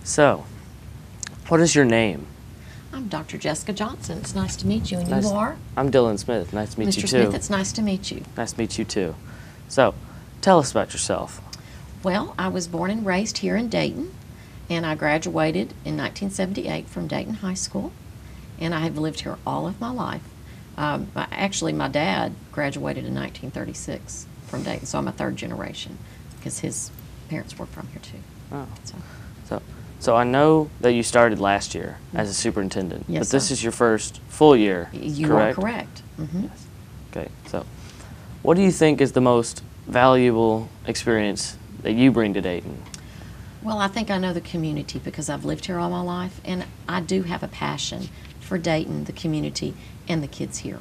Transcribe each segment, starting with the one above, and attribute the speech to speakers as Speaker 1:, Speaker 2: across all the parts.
Speaker 1: So, what is your name?
Speaker 2: I'm Dr. Jessica Johnson. It's nice to meet you. And
Speaker 1: Nice.
Speaker 2: you are?
Speaker 1: I'm Dylan Smith. Nice to meet you
Speaker 2: Mr.
Speaker 1: too.
Speaker 2: Smith, it's nice to meet you.
Speaker 1: Nice to meet you too. So, tell us about yourself.
Speaker 2: Well, I was born and raised here in Dayton, and I graduated in 1978 from Dayton High School, and I have lived here all of my life. Actually, my dad graduated in 1936 from Dayton, so I'm a third generation because his parents were from here too.
Speaker 1: Oh.
Speaker 2: So,
Speaker 1: So I know that you started last year as a superintendent,
Speaker 2: Yes,
Speaker 1: but this
Speaker 2: sir.
Speaker 1: is your first full year,
Speaker 2: you
Speaker 1: correct?
Speaker 2: are correct. Mm-hmm.
Speaker 1: Yes. Okay, so what do you think is the most valuable experience that you bring to Dayton?
Speaker 2: Well, I think I know the community because I've lived here all my life, and I do have a passion for Dayton, the community, and the kids here.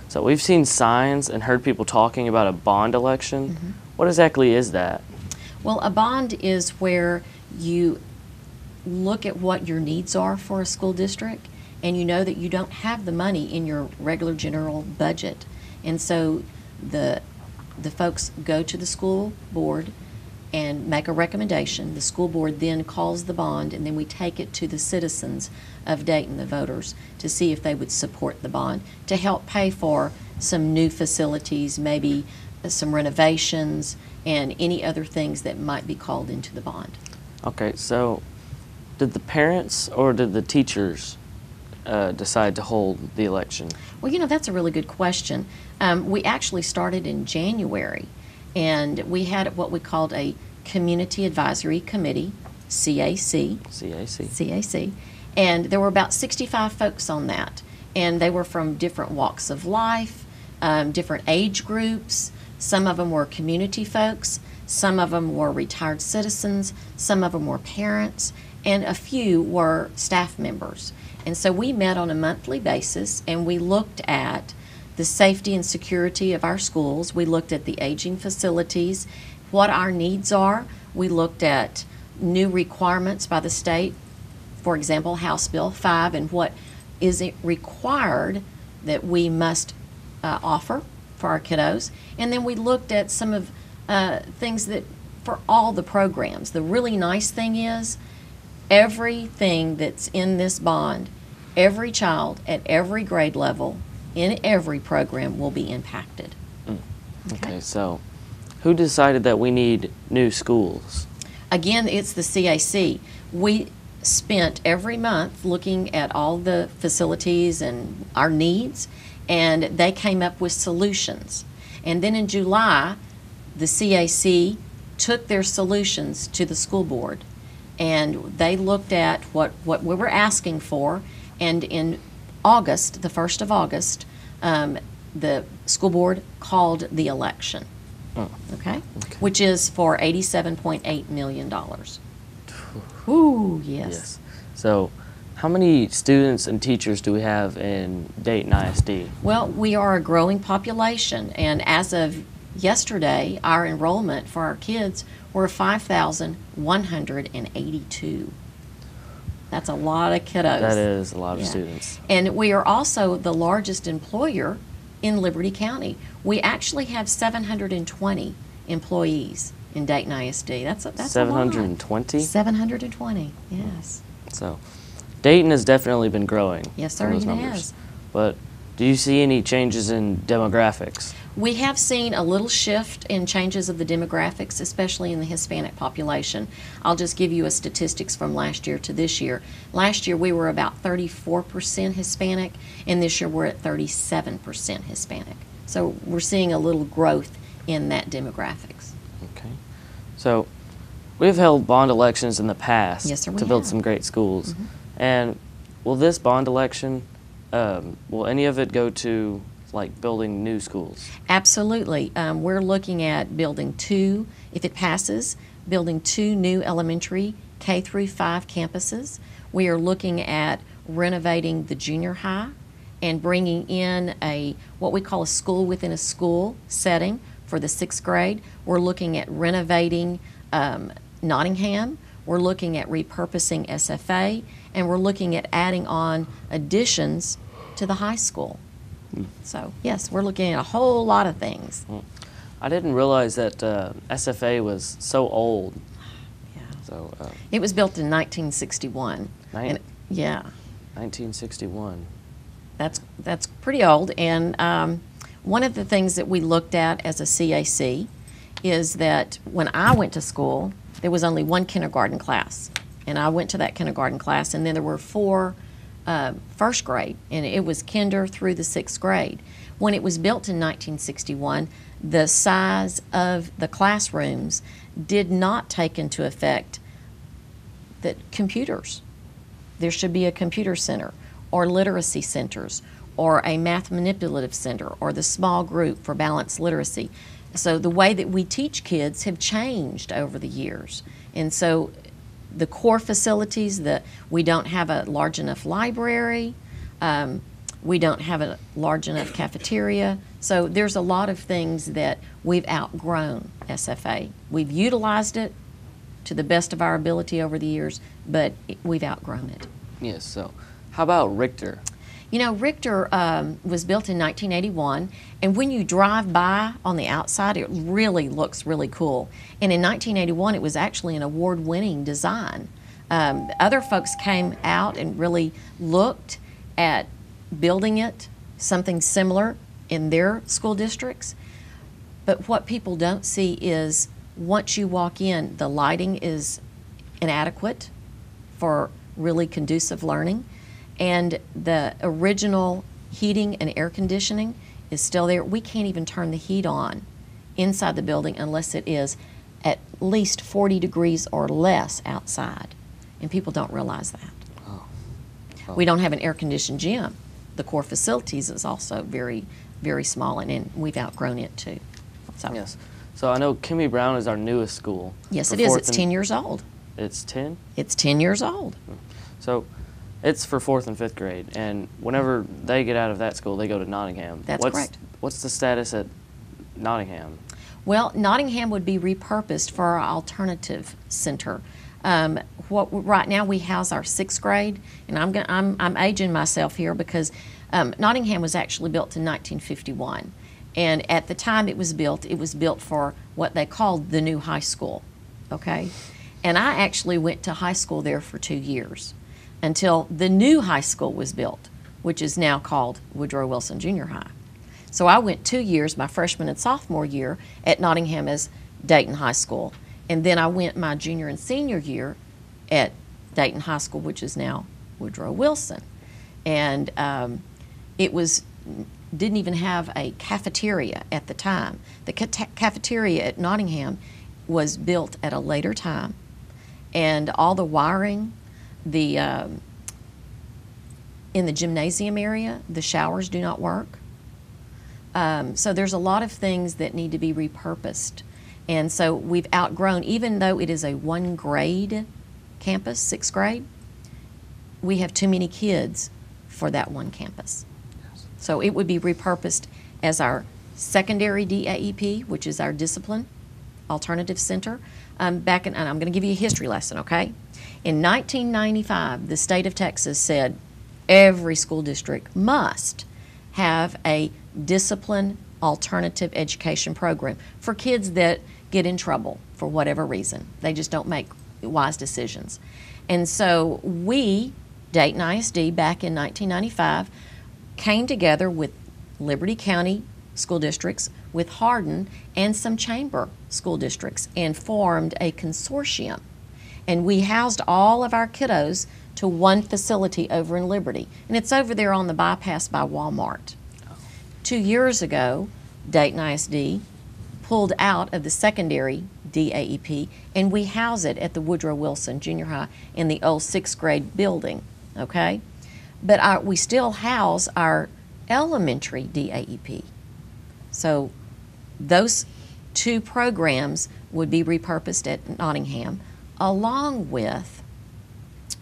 Speaker 1: So we've seen signs and heard people talking about a bond election.
Speaker 2: Mm-hmm.
Speaker 1: What exactly is that?
Speaker 2: Well, a bond is where you look at what your needs are for a school district, and you know that you don't have the money in your regular general budget. And so the folks go to the school board and make a recommendation. The school board then calls the bond, and then we take it to the citizens of Dayton, the voters, to see if they would support the bond to help pay for some new facilities, maybe some renovations, and any other things that might be called into the bond.
Speaker 1: Okay, so did the parents or did the teachers decide to hold the election?
Speaker 2: Well, that's a really good question. We actually started in January, and we had what we called a Community Advisory Committee, CAC. CAC. And there were about 65 folks on that, and they were from different walks of life, different age groups. Some of them were community folks, some of them were retired citizens, some of them were parents, and a few were staff members. And so we met on a monthly basis, and we looked at the safety and security of our schools. We looked at the aging facilities, what our needs are. We looked at new requirements by the state, for example, House Bill 5, and what is it required that we must offer for our kiddos. And then we looked at some of things that for all the programs. The really nice thing is everything that's in this bond, every child at every grade level in every program will be impacted.
Speaker 1: Okay, so who decided that we need new schools?
Speaker 2: Again, it's the CAC. We spent every month looking at all the facilities and our needs, and they came up with solutions. And then in July, the CAC took their solutions to the school board, and they looked at what we were asking for, and in August, the 1st of August, the school board called the election, okay? Which is for $87.8 million. Ooh, yes.
Speaker 1: So how many students and teachers do we have in Dayton ISD?
Speaker 2: Well, we are a growing population, and as of yesterday, our enrollment for our kids were 5,182. That's a lot of kiddos.
Speaker 1: That is a lot of
Speaker 2: Yeah.
Speaker 1: students.
Speaker 2: And we are also the largest employer in Liberty County. We actually have 720 employees in Dayton ISD. That's a lot.
Speaker 1: 720?
Speaker 2: 720, yes.
Speaker 1: So Dayton has definitely been growing.
Speaker 2: Yes, sir,
Speaker 1: in those
Speaker 2: it
Speaker 1: numbers.
Speaker 2: has.
Speaker 1: But do you see any changes in demographics?
Speaker 2: We have seen a little shift in changes of the demographics, especially in the Hispanic population. I'll just give you a statistics from last year to this year. Last year we were about 34% Hispanic, and this year we're at 37% Hispanic. So we're seeing a little growth in that demographics.
Speaker 1: Okay. So we've held bond elections in the past
Speaker 2: Yes, sir, we
Speaker 1: to build
Speaker 2: have.
Speaker 1: some great schools. And will this bond election, will any of it go to like building new schools?
Speaker 2: Absolutely. We're looking at building two, if it passes, building two new elementary K through 5 campuses. We are looking at renovating the junior high and bringing in what we call a school within a school setting for the 6th grade. We're looking at renovating Nottingham. We're looking at repurposing SFA, and we're looking at adding on additions to the high school. So, yes, we're looking at a whole lot of things.
Speaker 1: I didn't realize that SFA was so old.
Speaker 2: Yeah.
Speaker 1: So
Speaker 2: It was built in 1961. Yeah.
Speaker 1: 1961.
Speaker 2: That's pretty old. And one of the things that we looked at as a CAC is that when I went to school, there was only one kindergarten class. And I went to that kindergarten class, and then there were 4 first grade, and it was kinder through the 6th grade. When it was built in 1961, the size of the classrooms did not take into effect the computers. There should be a computer center, or literacy centers, or a math manipulative center, or the small group for balanced literacy. So the way that we teach kids have changed over the years. And so the core facilities, we don't have a large enough library, we don't have a large enough cafeteria. So there's a lot of things that we've outgrown SFA. We've utilized it to the best of our ability over the years, but we've outgrown it.
Speaker 1: Yes, so how about Richter?
Speaker 2: You know, Richter was built in 1981, and when you drive by on the outside, it really looks really cool. And in 1981, it was actually an award-winning design. Other folks came out and really looked at building it, something similar in their school districts. But what people don't see is once you walk in, the lighting is inadequate for really conducive learning. And the original heating and air conditioning is still there. We can't even turn the heat on inside the building unless it is at least 40 degrees or less outside. And people don't realize that. Oh. We don't have an air-conditioned gym. The core facilities is also very, very small, and we've outgrown it too. So.
Speaker 1: Yes. So I know Kimmy Brown is our newest school.
Speaker 2: Yes, it is. It's 10 years old.
Speaker 1: It's 10?
Speaker 2: It's 10 years old.
Speaker 1: So it's for 4th and 5th grade, and whenever they get out of that school, they go to Nottingham.
Speaker 2: That's correct.
Speaker 1: What's the status at Nottingham?
Speaker 2: Well, Nottingham would be repurposed for our alternative center. Right now we house our 6th grade, and I'm aging myself here because Nottingham was actually built in 1951, and at the time it was built for what they called the new high school. Okay, and I actually went to high school there for 2 years until the new high school was built, which is now called Woodrow Wilson Junior High. So I went 2 years, my freshman and sophomore year, at Nottingham as Dayton High School. And then I went my junior and senior year at Dayton High School, which is now Woodrow Wilson. And didn't even have a cafeteria at the time. The cafeteria at Nottingham was built at a later time. And all the wiring, in the gymnasium area, the showers do not work. So there's a lot of things that need to be repurposed. And so we've outgrown, even though it is a 1-grade campus, 6th grade, we have too many kids for that one campus. Yes. So it would be repurposed as our secondary DAEP, which is our Discipline Alternative Center. And I'm going to give you a history lesson, okay? In 1995, the state of Texas said every school district must have a discipline alternative education program for kids that get in trouble for whatever reason. They just don't make wise decisions. And so we, Dayton ISD, back in 1995, came together with Liberty County school districts, with Hardin, and some chamber school districts, and formed a consortium. And we housed all of our kiddos to one facility over in Liberty. And it's over there on the bypass by Walmart. 2 years ago, Dayton ISD pulled out of the secondary DAEP, and we house it at the Woodrow Wilson Junior High in the old 6th grade building, okay? But we still house our elementary DAEP. So those 2 programs would be repurposed at Nottingham, along with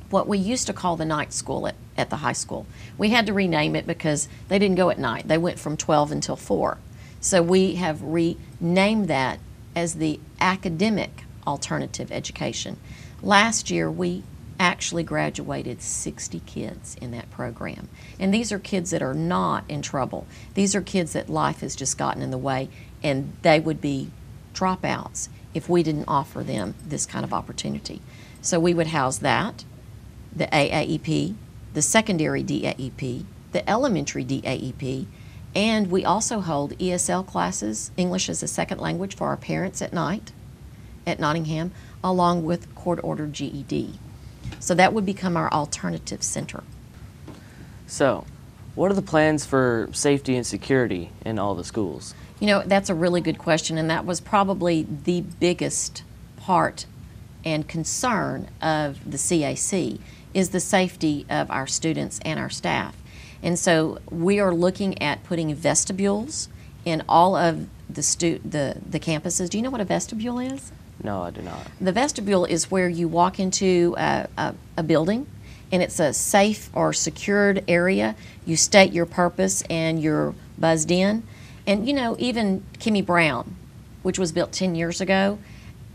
Speaker 2: what we used to call the night school at the high school. We had to rename it because they didn't go at night. They went from 12 until 4. So we have renamed that as the academic alternative education. Last year, we actually graduated 60 kids in that program. And these are kids that are not in trouble. These are kids that life has just gotten in the way, and they would be dropouts if we didn't offer them this kind of opportunity. So we would house that, the AAEP, the secondary DAEP, the elementary DAEP, and we also hold ESL classes, English as a second language for our parents at night at Nottingham, along with court-ordered GED. So that would become our alternative center.
Speaker 1: So, what are the plans for safety and security in all the schools?
Speaker 2: You know, that's a really good question, and that was probably the biggest part and concern of the CAC is the safety of our students and our staff. And so we are looking at putting vestibules in all of the campuses. Do you know what a vestibule is?
Speaker 1: No, I do not.
Speaker 2: The vestibule is where you walk into a building, and it's a safe or secured area. You state your purpose and you're buzzed in. And you know, even Kimmy Brown, which was built 10 years ago,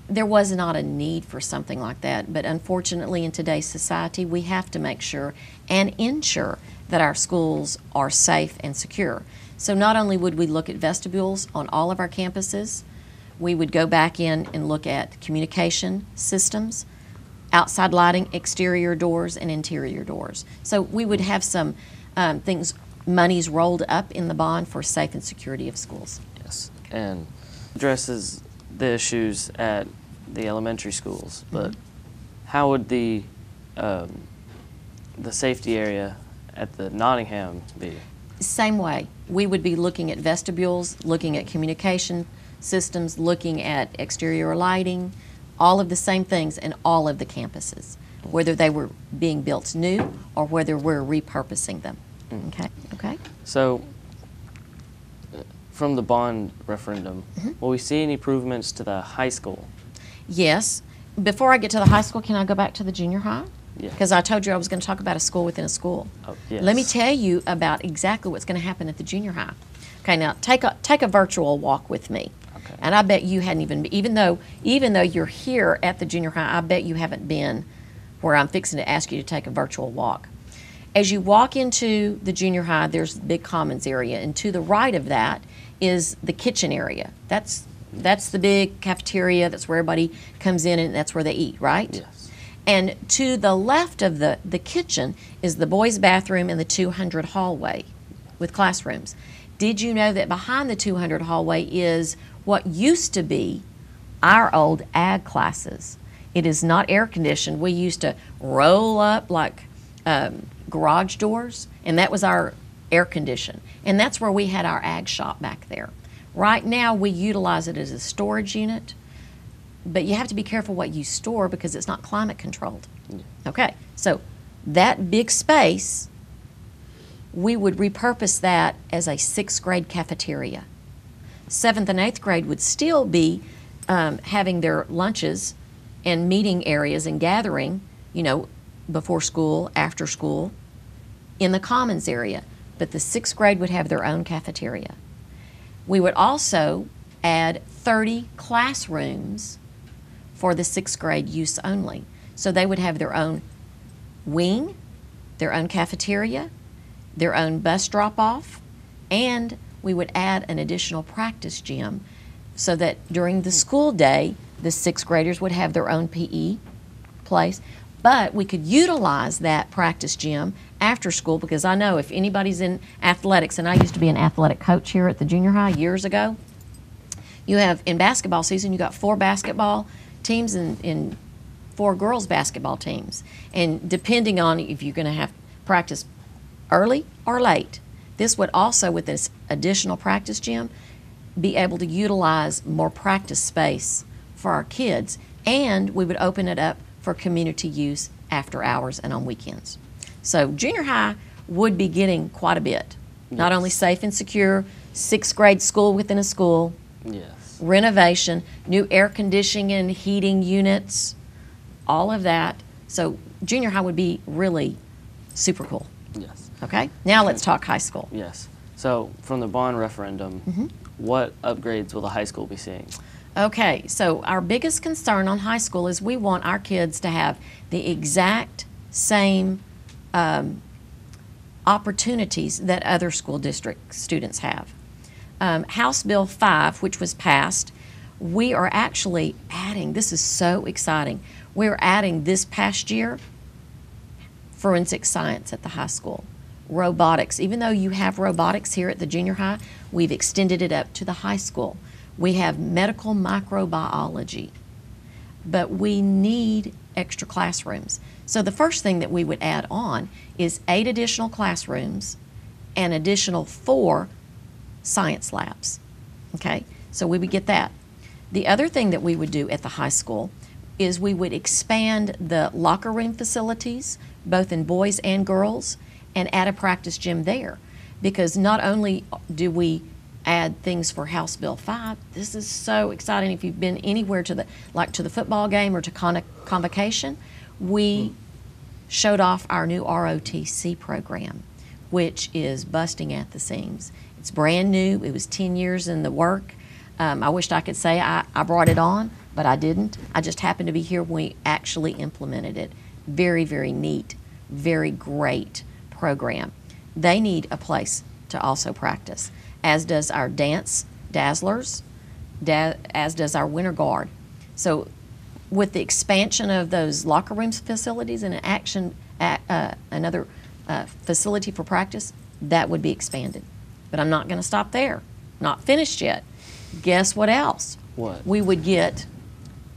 Speaker 2: there was not a need for something like that. But unfortunately, in today's society, we have to make sure and ensure that our schools are safe and secure. So not only would we look at vestibules on all of our campuses, we would go back in and look at communication systems, outside lighting, exterior doors, and interior doors. So we would have some monies rolled up in the bond for safe and security of schools.
Speaker 1: Yes, and addresses the issues at the elementary schools, but how would the safety area at the Nottingham be?
Speaker 2: Same way. We would be looking at vestibules, looking at communication systems, looking at exterior lighting, all of the same things in all of the campuses, whether they were being built new or whether we're repurposing them. Okay.
Speaker 1: So, from the bond referendum, will we see any improvements to the high school?
Speaker 2: Yes. Before I get to the high school, can I go back to the junior high?
Speaker 1: Yeah.
Speaker 2: Because I told you I was going to talk about a school within a school.
Speaker 1: Oh, yes.
Speaker 2: Let me tell you about exactly what's going to happen at the junior high. Okay, now take a virtual walk with me.
Speaker 1: Okay.
Speaker 2: And I bet you hadn't even though you're here at the junior high, I bet you haven't been where I'm fixing to ask you to take a virtual walk. As you walk into the junior high, there's the big commons area, and to the right of that is the kitchen area. That's the big cafeteria. That's where everybody comes in, and that's where they eat, right?
Speaker 1: Yes.
Speaker 2: And to the left of the kitchen is the boys' bathroom and the 200 hallway with classrooms. Did you know that behind the 200 hallway is what used to be our old ag classes? It is not air conditioned. We used to roll up like garage doors, and that was our air condition. And that's where we had our ag shop back there. Right now, we utilize it as a storage unit, but you have to be careful what you store because it's not climate controlled.
Speaker 1: Yeah.
Speaker 2: Okay, so that big space, we would repurpose that as a 6th grade cafeteria. 7th and 8th grade would still be having their lunches and meeting areas and gathering, before school, after school, in the commons area. But the 6th grade would have their own cafeteria. We would also add 30 classrooms for the 6th grade use only. So they would have their own wing, their own cafeteria, their own bus drop-off, and we would add an additional practice gym so that during the school day, the 6th graders would have their own PE place. But we could utilize that practice gym after school, because I know if anybody's in athletics, and I used to be an athletic coach here at the junior high years ago, you have, in basketball season, you got 4 basketball teams and 4 girls basketball teams. And depending on if you're going to have practice early or late, this would also, with this additional practice gym, be able to utilize more practice space for our kids, and we would open it up for community use after hours and on weekends. So junior high would be getting quite a bit.
Speaker 1: Yes.
Speaker 2: Not only safe and secure, 6th grade school within a school,
Speaker 1: Yes.
Speaker 2: renovation, new air conditioning and heating units, all of that. So junior high would be really super cool.
Speaker 1: Yes.
Speaker 2: Okay, now let's talk high school.
Speaker 1: Yes. So from the bond referendum, what upgrades will the high school be seeing?
Speaker 2: Okay, so our biggest concern on high school is we want our kids to have the exact same opportunities that other school district students have. House Bill 5, which was passed, we are actually adding, this is so exciting, we're adding this past year forensic science at the high school. Robotics, even though you have robotics here at the junior high, we've extended it up to the high school. We have medical microbiology, but we need extra classrooms. So the first thing that we would add on is 8 additional classrooms and additional 4 science labs. Okay, so we would get that. The other thing that we would do at the high school is we would expand the locker room facilities, both in boys and girls, and add a practice gym there. Because not only do we add things for House Bill 5, this is so exciting. If you've been anywhere to the football game or to convocation, we showed off our new ROTC program, which is busting at the seams. It's brand new. It was 10 years in the work. I wished I could say I brought it on, but I didn't. I just happened to be here when we actually implemented it. Very, very neat, very great program. They need a place to also practice, as does our dance dazzlers, as does our winter guard. So with the expansion of those locker rooms facilities and another facility for practice, that would be expanded. But I'm not going to stop there. Not finished yet. Guess what else?
Speaker 1: What?
Speaker 2: We would get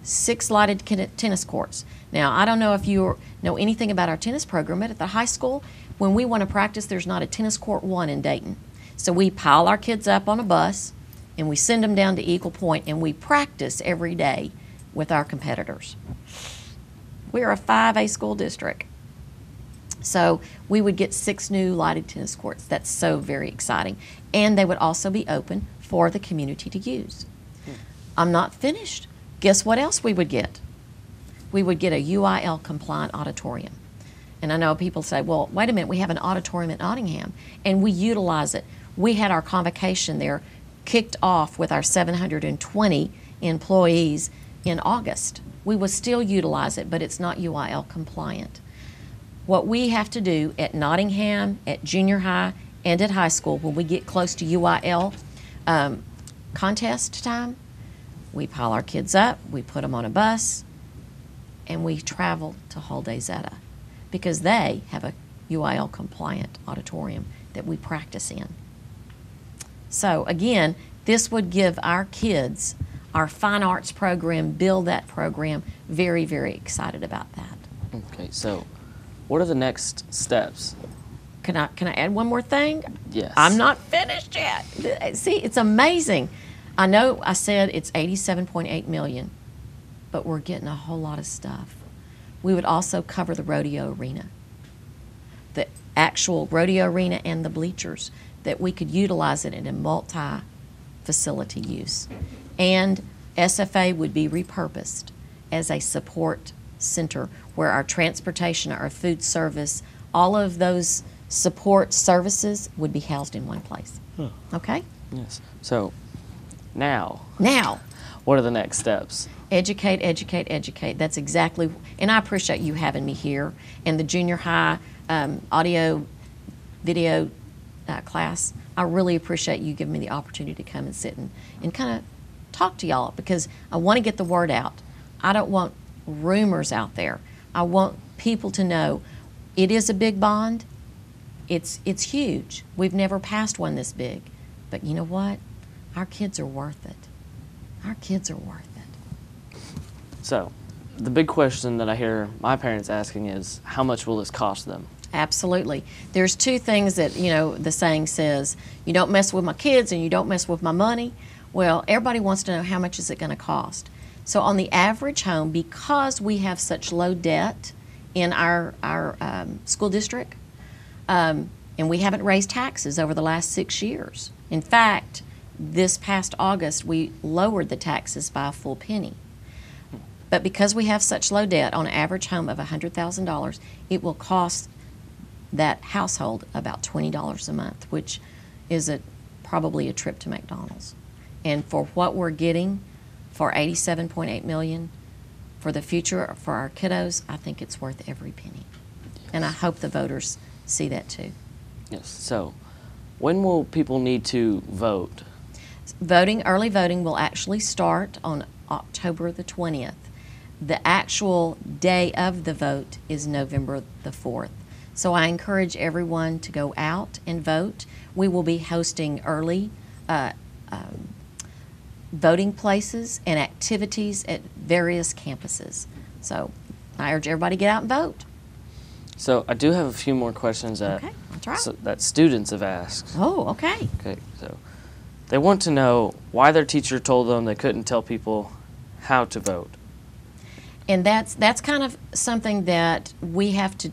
Speaker 2: 6 lighted tennis courts. Now, I don't know if you know anything about our tennis program, but at the high school, when we want to practice, there's not a tennis court 1 in Dayton. So we pile our kids up on a bus, and we send them down to Eagle Point, and we practice every day with our competitors. We're a 5A school district. So we would get 6 new lighted tennis courts. That's so very exciting. And they would also be open for the community to use. I'm not finished. Guess what else we would get? We would get a UIL compliant auditorium. And I know people say, well, wait a minute, we have an auditorium at Nottingham, and we utilize it. We had our convocation there kicked off with our 720 employees in August. We would still utilize it, but it's not UIL compliant. What we have to do at Nottingham, at junior high, and at high school, when we get close to UIL contest time, we pile our kids up, we put them on a bus, and we travel to Holiday Zeta because they have a UIL compliant auditorium that we practice in. So again, this would give our kids, our fine arts program, build that program, very, very excited about that.
Speaker 1: Okay, so what are the next steps?
Speaker 2: Can I add one more thing?
Speaker 1: Yes.
Speaker 2: I'm not finished yet. See, it's amazing. I know I said it's $87.8 million, but we're getting a whole lot of stuff. We would also cover the rodeo arena, the actual rodeo arena and the bleachers, that we could utilize it in a multi-facility use. And SFA would be repurposed as a support center where our transportation, our food service, all of those support services would be housed in one place.
Speaker 1: Huh.
Speaker 2: Okay?
Speaker 1: Yes. So now, what are the next steps?
Speaker 2: Educate, educate, educate. That's exactly, and I appreciate you having me here. And the junior high audio, video class, I really appreciate you giving me the opportunity to come and sit and kind of talk to y'all, because I want to get the word out. I don't want rumors out there. I want people to know it is a big bond. It's huge. We've never passed one this big. But you know what? Our kids are worth it. Our kids are worth it.
Speaker 1: So, the big question that I hear my parents asking is, how much will this cost them?
Speaker 2: Absolutely. There's 2 things that, the saying says, you don't mess with my kids and you don't mess with my money. Well, everybody wants to know how much is it going to cost. So on the average home, because we have such low debt in our school district, and we haven't raised taxes over the last 6 years. In fact, this past August, we lowered the taxes by a full penny. But because we have such low debt, on an average home of $100,000, it will cost that household about $20 a month, which is probably a trip to McDonald's. And for what we're getting for $87.8 million for the future for our kiddos, I think it's worth every penny. Yes. And I hope the voters see that too.
Speaker 1: Yes. So, when will people need to vote?
Speaker 2: Early voting will actually start on October the 20th. The actual day of the vote is November the 4th. So I encourage everyone to go out and vote. We will be hosting early voting places and activities at various campuses. So I urge everybody to get out and vote.
Speaker 1: So I do have a few more questions that,
Speaker 2: Okay, that's right.
Speaker 1: that students have asked.
Speaker 2: Oh, okay.
Speaker 1: Okay, so they want to know why their teacher told them they couldn't tell people how to vote.
Speaker 2: And that's kind of something that we have to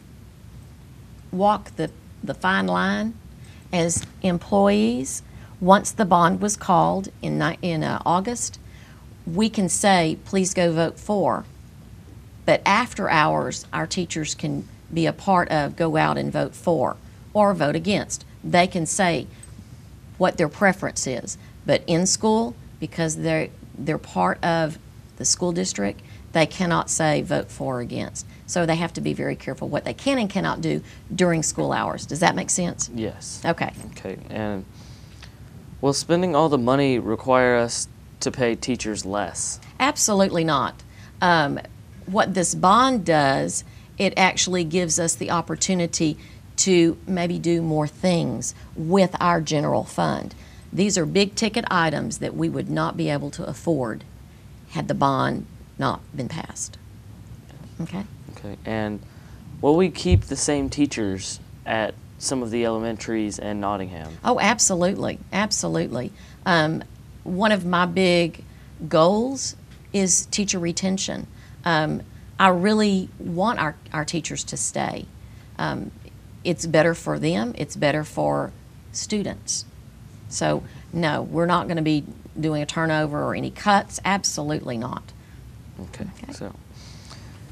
Speaker 2: walk the fine line as employees. Once the bond was called in August, we can say, please go vote for. But after hours, our teachers can be a part of go out and vote for or vote against. They can say what their preference is. But in school, because they're part of the school district, they cannot say vote for or against. So they have to be very careful what they can and cannot do during school hours. Does that make sense?
Speaker 1: Yes.
Speaker 2: Okay.
Speaker 1: Okay, and will spending all the money require us to pay teachers less?
Speaker 2: Absolutely not. What this bond does, it actually gives us the opportunity to maybe do more things with our general fund. These are big ticket items that we would not be able to afford had the bond not been passed. Okay?
Speaker 1: Okay, and will we keep the same teachers at some of the elementaries in Nottingham?
Speaker 2: Oh, absolutely, absolutely. One of my big goals is teacher retention. I really want our teachers to stay. It's better for them, it's better for students. So, no, we're not going to be doing a turnover or any cuts, absolutely not.
Speaker 1: Okay, so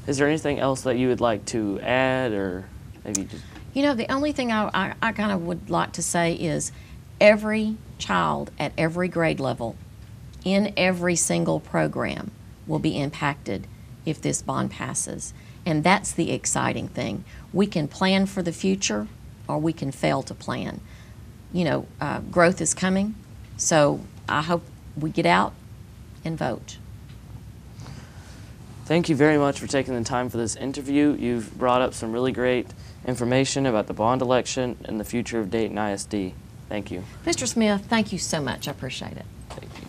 Speaker 1: is there anything else that you would like to add, or maybe just...
Speaker 2: You know, the only thing I kind of would like to say is every child at every grade level in every single program will be impacted if this bond passes. And that's the exciting thing. We can plan for the future or we can fail to plan. You know, growth is coming, so I hope we get out and vote.
Speaker 1: Thank you very much for taking the time for this interview. You've brought up some really great information about the bond election and the future of Dayton ISD. Thank you.
Speaker 2: Mr. Smith, thank you so much. I appreciate it.
Speaker 1: Thank you.